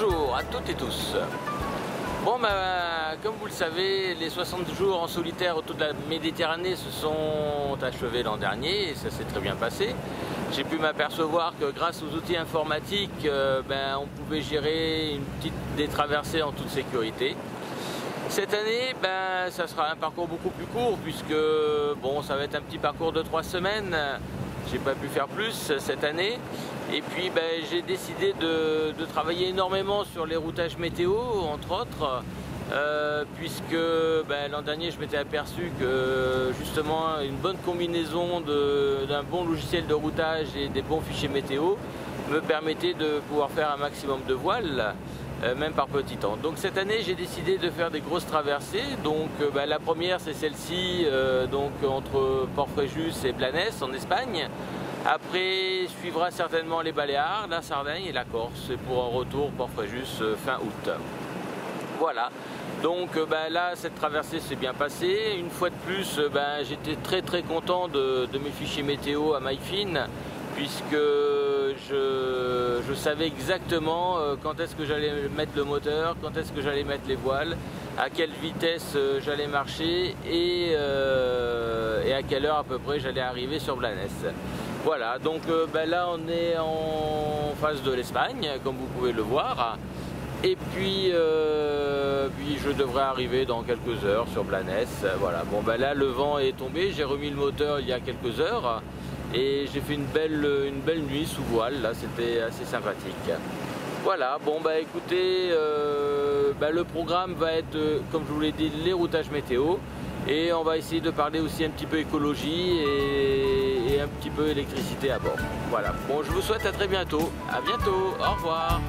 Bonjour à toutes et tous. Bon, comme vous le savez, les 60 jours en solitaire autour de la Méditerranée se sont achevés l'an dernier et ça s'est très bien passé. J'ai pu m'apercevoir que grâce aux outils informatiques, on pouvait gérer des traversées en toute sécurité. Cette année, ça sera un parcours beaucoup plus court puisque ça va être un petit parcours de 3 semaines. J'ai pas pu faire plus cette année. Et puis j'ai décidé de travailler énormément sur les routages météo, entre autres, puisque l'an dernier je m'étais aperçu que justement une bonne combinaison d'un bon logiciel de routage et des bons fichiers météo me permettait de pouvoir faire un maximum de voiles, même par petit temps. Donc cette année j'ai décidé de faire des grosses traversées. Donc la première c'est celle-ci, entre Port-Fréjus et Blanes en Espagne. Après suivra certainement les Baléares, la Sardaigne et la Corse, et pour un retour Port-Fréjus fin août. Voilà, donc là cette traversée s'est bien passée. Une fois de plus, j'étais très content de mes fichiers météo à maille fine, puisque je savais exactement quand est-ce que j'allais mettre le moteur, quand est-ce que j'allais mettre les voiles, à quelle vitesse j'allais marcher et à quelle heure à peu près j'allais arriver sur Blanes. Voilà, donc là on est en face de l'Espagne, comme vous pouvez le voir. Et puis je devrais arriver dans quelques heures sur Blanes. Voilà, là le vent est tombé, j'ai remis le moteur il y a quelques heures. Et j'ai fait une belle nuit sous voile, là c'était assez sympathique. Voilà, écoutez, le programme va être, comme je vous l'ai dit, les routages météo. Et on va essayer de parler aussi un petit peu écologie et un petit peu électricité à bord. Voilà, je vous souhaite à très bientôt. À bientôt, au revoir.